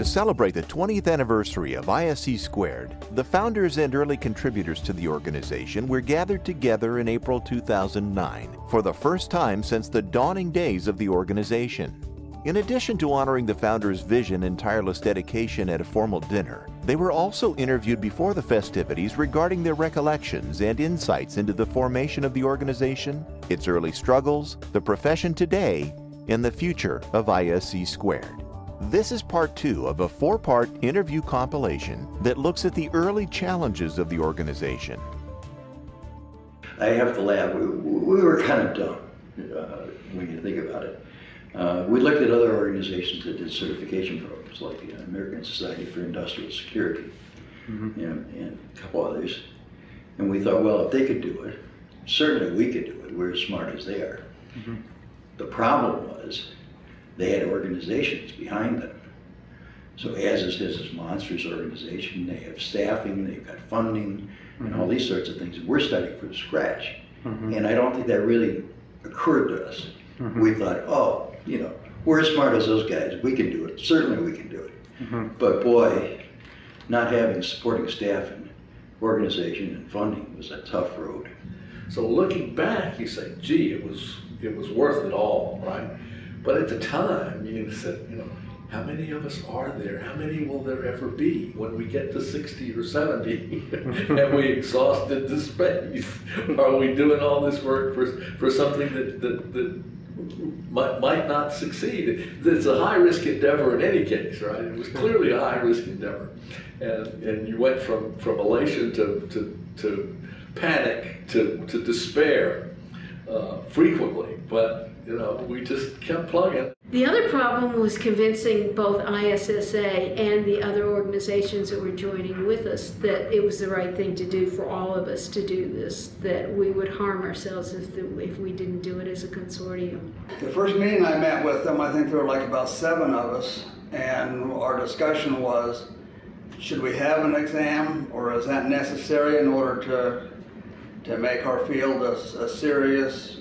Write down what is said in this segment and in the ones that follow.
To celebrate the 20th anniversary of ISC Squared, the founders and early contributors to the organization were gathered together in April 2009 for the first time since the dawning days of the organization. In addition to honoring the founders' vision and tireless dedication at a formal dinner, they were also interviewed before the festivities regarding their recollections and insights into the formation of the organization, its early struggles, the profession today, and the future of ISC Squared. This is part 2 of a 4-part interview compilation that looks at the early challenges of the organization. I have to laugh. We were kind of dumb when you think about it. We looked at other organizations that did certification programs, like the American Society for Industrial Security, and a couple others. And we thought, well, if they could do it, certainly we could do it. We're as smart as they are. The problem was they had organizations behind them. So as is this monstrous organization, they have staffing, they've got funding, and all these sorts of things. We're starting from scratch. And I don't think that really occurred to us. We thought, oh, you know, we're as smart as those guys. We can do it. Certainly we can do it. But boy, not having supporting staff and organization and funding was a tough road. So looking back, you say, gee, it was worth it all, right? But at the time, you said, you know, how many of us are there? How many will there ever be when we get to 60 or 70? Have we exhausted the space? Are we doing all this work for something that might not succeed? It's a high-risk endeavor in any case, right? It was clearly a high-risk endeavor. And you went from elation to panic to despair frequently. But, you know, we just kept plugging. The other problem was convincing both ISSA and the other organizations that were joining with us that it was the right thing to do for all of us to do this, that we would harm ourselves if we didn't do it as a consortium. The first meeting I met with them, I think there were like about 7 of us, and our discussion was, should we have an exam, or is that necessary in order to make our field a serious,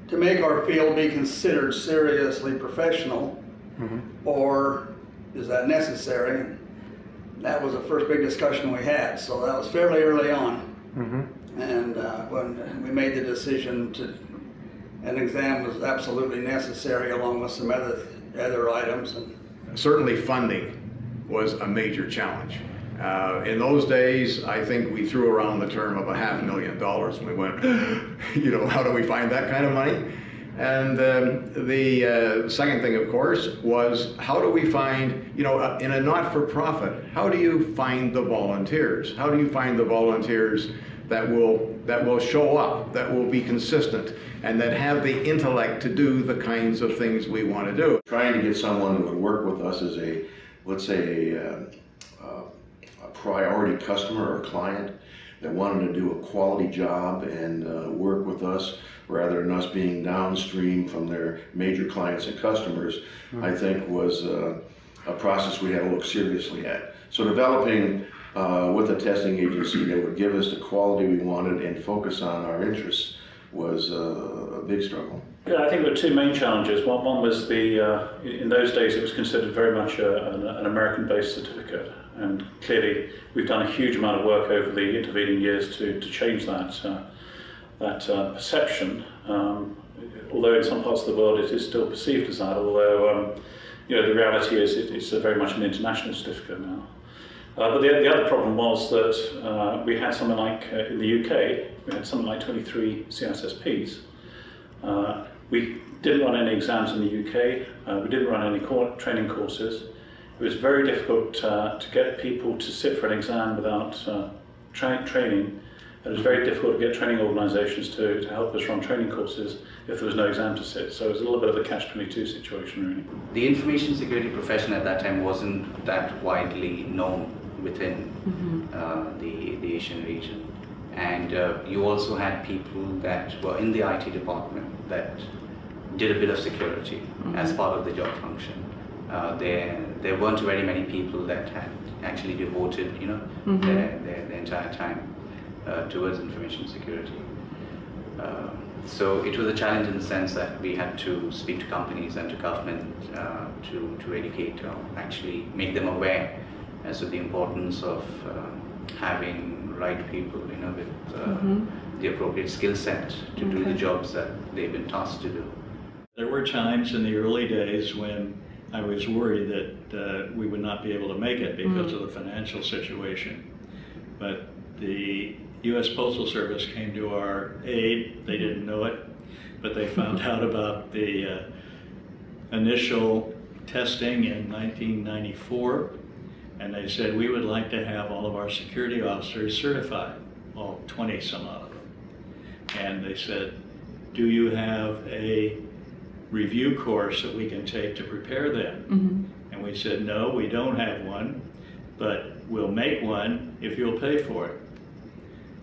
to make our field be considered seriously professional, or is that necessary? That was the first big discussion we had, so that was fairly early on. And when we made the decision an exam was absolutely necessary, along with some other items. And certainly funding was a major challenge. In those days, I think we threw around the term of $500,000, and we went, you know, how do we find that kind of money? And the second thing, of course, was how do we find, you know, in a not-for-profit, how do you find the volunteers? How do you find the volunteers that will show up, that will be consistent, and that have the intellect to do the kinds of things we want to do? Trying to get someone who would work with us as a, let's say, a priority customer or client that wanted to do a quality job and work with us rather than us being downstream from their major clients and customers, I think was a process we had to look seriously at. So developing with a testing agency that would give us the quality we wanted and focus on our interests was a big struggle. Yeah, I think there were 2 main challenges. One was in those days it was considered very much an American-based certificate, and clearly we've done a huge amount of work over the intervening years to change that perception. Although in some parts of the world it is still perceived as that, although you know, the reality is it's very much an international certificate now. But the other problem was that we had something like, in the UK, we had something like 23 CISSPs. We didn't run any exams in the UK, we didn't run any training courses. It was very difficult to get people to sit for an exam without training. It was very difficult to get training organisations to help us run training courses if there was no exam to sit. So it was a little bit of a catch-22 situation, really. The information security profession at that time wasn't that widely known within the Asian region. And you also had people that were in the IT department that did a bit of security as part of the job function. There weren't very many people that had actually devoted, you know, their entire time towards information security. So it was a challenge in the sense that we had to speak to companies and to government to educate or actually make them aware as to the importance of having right people, you know, with the appropriate skill set to do the jobs that they've been tasked to do. There were times in the early days when I was worried that we would not be able to make it because of the financial situation. But the U.S. Postal Service came to our aid. They didn't know it, but they found out about the initial testing in 1994, and they said, we would like to have all of our security officers certified, all 20 some odd of them. And they said, do you have a review course that we can take to prepare them? And we said, no, we don't have one, but we'll make one if you'll pay for it.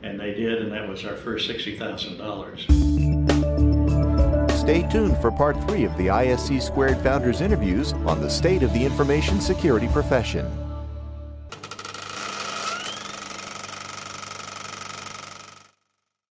And they did, and that was our first $60,000. Stay tuned for part 3 of the ISC Squared Founders interviews on the state of the information security profession.